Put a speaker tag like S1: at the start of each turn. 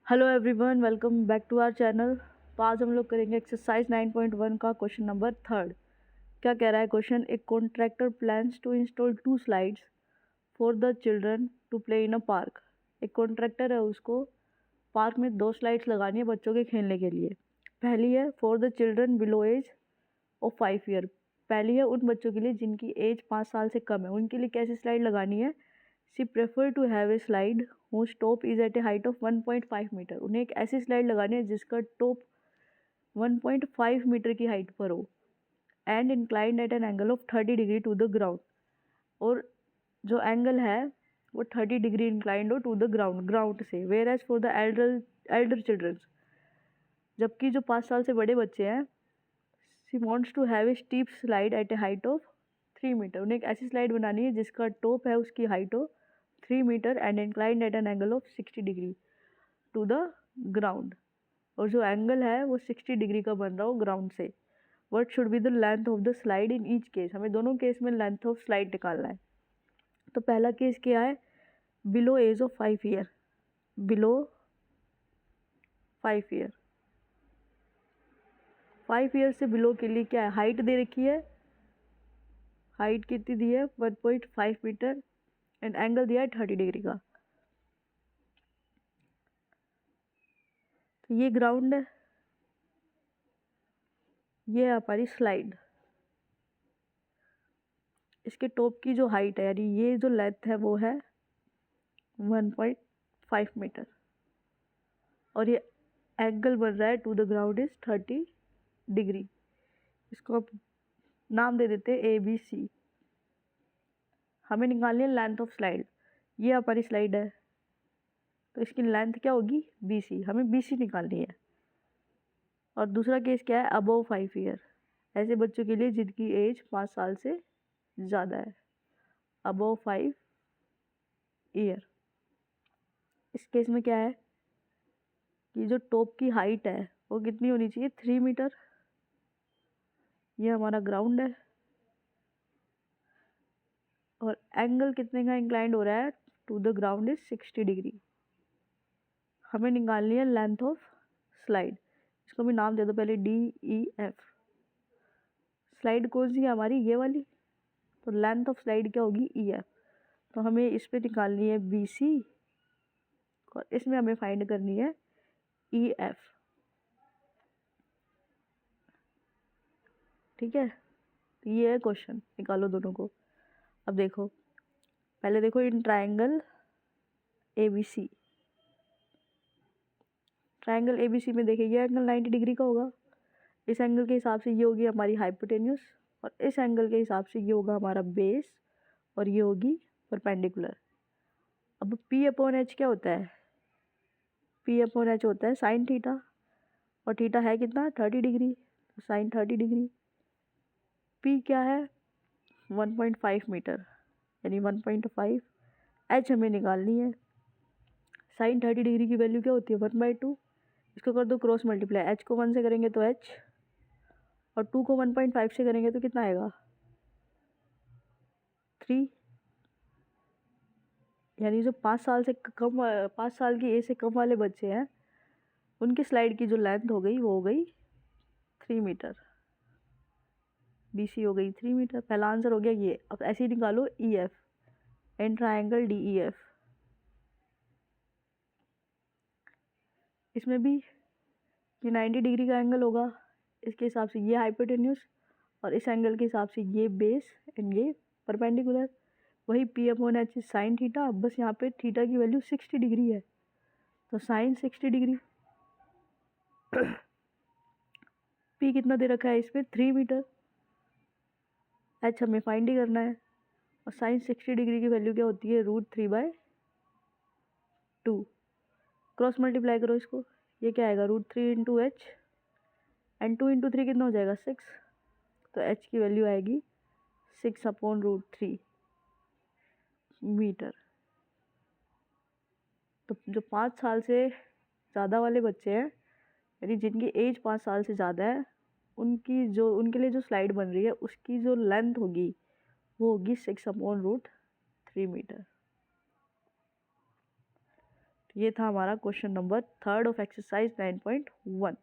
S1: Hello everyone, welcome back to our channel. तो आज हम लोग करेंगे एक्सरसाइज 9.1 का क्वेश्चन नंबर 3। क्या कह रहा है क्वेश्चन? एक contractor plans to install 2 slides for the children to play in a park. एक कॉन्ट्रैक्टर है, उसको पार्क में 2 स्लाइड्स लगानी है बच्चों के खेलने के लिए। पहली है for the children below age of 5 year. पहली है उन बच्चों के लिए जिनकी एज 5 साल से कम है, उनके लिए कैसी स्लाइड लगानी है? She prefer to have a slide whose top is at a height of 1.5 metre. उन्हें एक ऐसी स्लाइड लगानी है जिसका टॉप 1.5 मीटर की हाइट पर हो and inclined at an angle of 30 degree to the ground. और जो एंगल है वो 30 डिग्री इंक्लाइंड हो टू द ग्राउंड से। Whereas for the elder childrens, जबकि जो 5 साल से बड़े बच्चे हैं, she wants to have a steep slide at a height of 3 metre. उन्हें एक ऐसी स्लाइड बनानी है जिसका टॉप है उसकी हाइट हो 3 metre and inclined at an angle of 60 degree to the ground. और जो एंगल है वो 60 डिग्री का बन रहा हो ग्राउंड से। What should be the length of the slide in each case. हमें दोनों केस में लेंथ ऑफ स्लाइड निकालना है। तो पहला केस क्या है? Below age of 5 year. Below 5 year, 5 year से बिलो के लिए क्या है? हाइट दे रखी है। हाइट कितनी दी है? 1.5 मीटर एंड एंगल दिया है 30 डिग्री का। तो ये ग्राउंड है, ये है हमारी स्लाइड। इसके टॉप की जो हाइट है, यानी ये जो लेंथ है वो है 1.5 मीटर और ये एंगल बन रहा है to the ground is 30 degree. इसको आप नाम दे देते हैं ABC। हमें निकालनी है लेंथ ऑफ स्लाइड। ये हमारी स्लाइड है तो इसकी लेंथ क्या होगी? BC। हमें BC निकालनी है। और दूसरा केस क्या है? Above 5 year. ऐसे बच्चों के लिए जिनकी एज 5 साल से ज़्यादा है, अबव 5 ईयर। इस केस में क्या है कि जो टॉप की हाइट है वो कितनी होनी चाहिए? 3 मीटर। ये हमारा ग्राउंड है और एंगल कितने का इंक्लाइंड हो रहा है to the ground is 60 degree. हमें निकालनी है लेंथ ऑफ स्लाइड। इसको भी नाम दे दो पहले DEF। स्लाइड कौन सी है हमारी? ये वाली। तो लेंथ ऑफ स्लाइड क्या होगी? EF। तो हमें इस पे निकालनी है BC और इसमें हमें फाइंड करनी है EF। ठीक है, तो ये है क्वेश्चन। निकालो दोनों को। अब देखो, पहले देखो in triangle ABC। Triangle ABC में देखिए ये एंगल 90 डिग्री का होगा। इस एंगल के हिसाब से ये होगी हमारी हाइपोटेन्यूस और इस एंगल के हिसाब से ये होगा हमारा बेस और ये होगी परपेंडिकुलर। अब P/H क्या होता है? P/H होता है साइन थीटा और थीटा है कितना? 30 डिग्री। तो साइन 30 डिग्री। P क्या है? 1.5 मीटर यानी 1.5। H हमें निकालनी है। साइन 30 डिग्री की वैल्यू क्या होती है? 1/2। इसको कर दो क्रॉस मल्टीप्लाई। H को 1 से करेंगे तो H और 2 को 1.5 से करेंगे तो कितना आएगा? 3। यानी जो 5 साल से कम 5 साल की एज से कम वाले बच्चे हैं उनकी स्लाइड की जो लेंथ हो गई वो हो गई 3 मीटर। BC हो गई 3 मीटर। पहला आंसर हो गया ये। अब ऐसे ही निकालो EF इन ट्रायंगल DEF। इसमें भी ये 90 डिग्री का एंगल होगा। इसके हिसाब से ये हाइपोटेन्यूस और इस एंगल के हिसाब से ये बेस एंड ये परपेंडिकुलर। वही P/H साइन थीटा। बस यहाँ पे थीटा की वैल्यू 60 डिग्री है तो साइन 60 डिग्री। P कितना दे रखा है इसमें? 3 मीटर। H हमें फाइंड ही करना है और साइन 60 डिग्री की वैल्यू क्या होती है? √3/2। क्रॉस मल्टीप्लाई करो इसको। ये क्या आएगा? √3 इंटू H एंड 2 इंटू 3 कितना हो जाएगा? 6। तो H की वैल्यू आएगी 6/√3 मीटर। तो जो 5 साल से ज़्यादा वाले बच्चे हैं, यानी जिनकी एज 5 साल से ज़्यादा है, उनके लिए जो स्लाइड बन रही है उसकी जो लेंथ होगी वो होगी 6/√3 मीटर। ये था हमारा क्वेश्चन नंबर 3 ऑफ एक्सरसाइज 9.1।